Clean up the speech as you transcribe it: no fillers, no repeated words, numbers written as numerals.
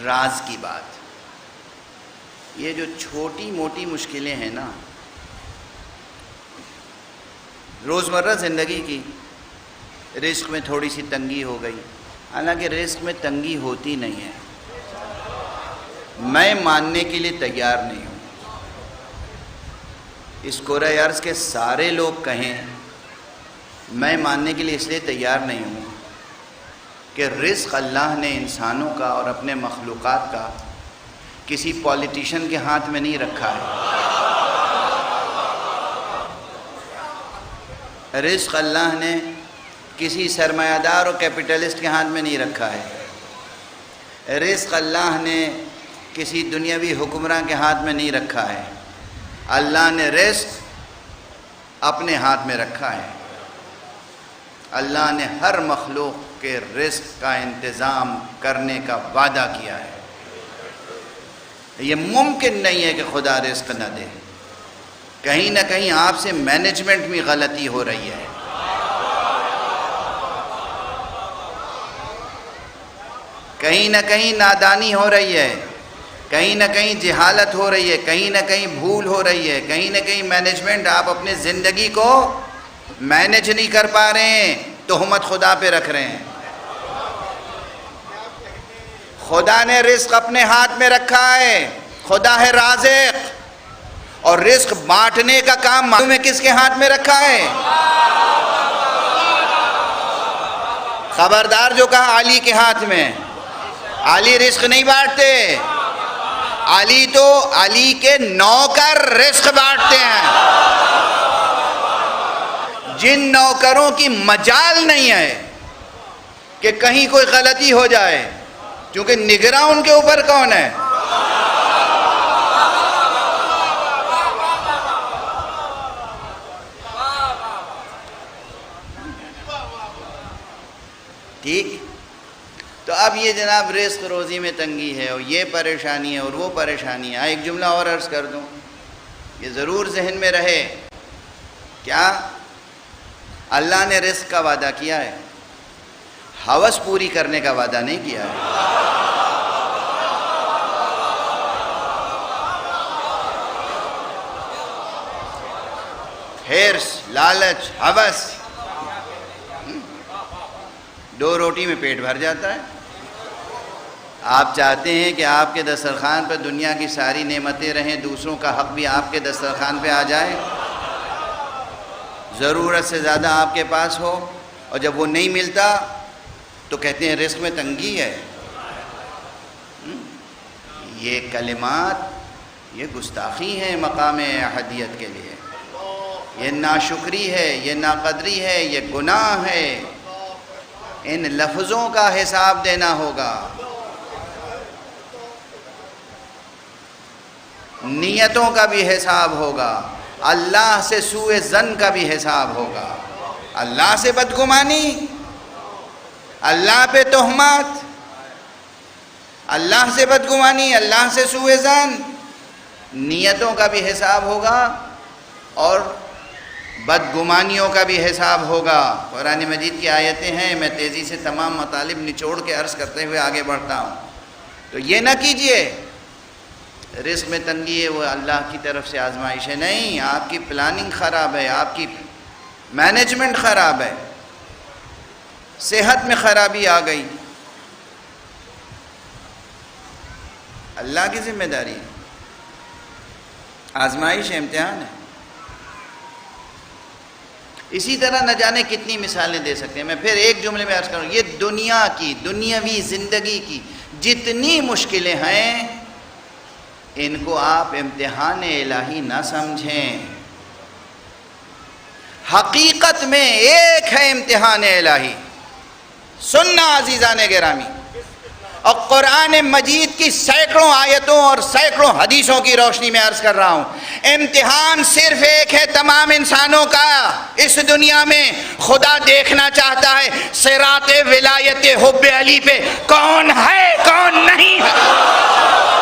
راز کی بات، یہ جو چھوٹی موٹی مشکلیں ہیں نا روزمرہ زندگی کی، رزق میں تھوڑی سی تنگی ہو گئی، حالانکہ رزق میں تنگی ہوتی نہیں ہے، میں ماننے کے لیے تیار نہیں ہوں۔ اس کرۂ ارض کے سارے لوگ کہیں، میں ماننے کے لیے اس لیے تیار نہیں ہوں کہ رزق اللہ نے انسانوں کا اور اپنے مخلوقات کا کسی پولیٹیشین کے ہاتھ میں نہیں رکھا ہے، رزق اللہ نے کسی سرمایہ دار اور کیپٹلسٹ کے ہاتھ میں نہیں رکھا ہے، رزق اللہ نے کسی دنیاوی حکمراں کے ہاتھ میں نہیں رکھا ہے، اللہ نے رزق اپنے ہاتھ میں رکھا ہے۔ اللہ نے ہر مخلوق کے رزق کا انتظام کرنے کا وعدہ کیا ہے، یہ ممکن نہیں ہے کہ خدا رزق نہ دے۔ کہیں نہ کہیں آپ سے مینجمنٹ میں غلطی ہو رہی ہے، کہیں نہ کہیں نادانی ہو رہی ہے، کہیں نہ کہیں جہالت ہو رہی ہے، کہیں نہ کہیں بھول ہو رہی ہے، کہیں نہ کہیں مینجمنٹ آپ اپنے زندگی کو مینج نہیں کر پا رہے ہیں، تہمت خدا پہ رکھ رہے ہیں۔ خدا نے رزق اپنے ہاتھ میں رکھا ہے، خدا ہے رازق، اور رزق بانٹنے کا کام معلوم ہے کس کے ہاتھ میں رکھا ہے؟ خبردار جو کہا علی کے ہاتھ میں، علی رزق نہیں بانٹتے، علی تو علی کے نوکر رزق بانٹتے ہیں، جن نوکروں کی مجال نہیں ہے کہ کہیں کوئی غلطی ہو جائے، کیونکہ نگراں ان کے اوپر کون ہے؟ ٹھیک؟ تو اب یہ جناب رزق روزی میں تنگی ہے، اور یہ پریشانی ہے اور وہ پریشانی ہے۔ ایک جملہ اور عرض کر دوں، یہ ضرور ذہن میں رہے، کیا اللہ نے رزق کا وعدہ کیا ہے، ہوس پوری کرنے کا وعدہ نہیں کیا ہے۔ حرص، لالچ، ہوس، دو روٹی میں پیٹ بھر جاتا ہے۔ آپ چاہتے ہیں کہ آپ کے دسترخوان پہ دنیا کی ساری نعمتیں رہیں، دوسروں کا حق بھی آپ کے دسترخوان پہ آ جائے، ضرورت سے زیادہ آپ کے پاس ہو، اور جب وہ نہیں ملتا تو کہتے ہیں رزق میں تنگی ہے۔ یہ کلمات یہ گستاخی ہیں مقام احدیت کے لیے، یہ ناشکری ہے، یہ ناقدری ہے، یہ گناہ ہے۔ ان لفظوں کا حساب دینا ہوگا، نیتوں کا بھی حساب ہوگا، اللہ سے سوء ظن کا بھی حساب ہوگا، اللہ سے بدگمانی، اللہ پہ تہمت، اللہ سے بدگمانی، اللہ سے سوء ظن، نیتوں کا بھی حساب ہوگا اور بدگمانیوں کا بھی حساب ہوگا۔ قرآن مجید کی آیتیں ہیں، میں تیزی سے تمام مطالب نچوڑ کے عرض کرتے ہوئے آگے بڑھتا ہوں۔ تو یہ نہ کیجئے رزق میں تنگی ہے وہ اللہ کی طرف سے آزمائش ہے، نہیں، آپ کی پلاننگ خراب ہے، آپ کی مینجمنٹ خراب ہے، صحت میں خرابی آ گئی، اللہ کی ذمہ داری ہے، آزمائش ہے، امتحان ہے۔ اسی طرح نہ جانے کتنی مثالیں دے سکتے ہیں۔ میں پھر ایک جملے میں عرض کروں، یہ دنیا کی، دنیاوی زندگی کی جتنی مشکلیں ہیں، ان کو آپ امتحان الہی نہ سمجھیں، حقیقت میں ایک ہے امتحان الہی۔ سننا عزیزان گرامی، اور قرآن مجید کی سینکڑوں آیتوں اور سینکڑوں حدیثوں کی روشنی میں عرض کر رہا ہوں، امتحان صرف ایک ہے تمام انسانوں کا۔ اس دنیا میں خدا دیکھنا چاہتا ہے صراط ولایت حب علی پہ کون ہے کون نہیں ہے۔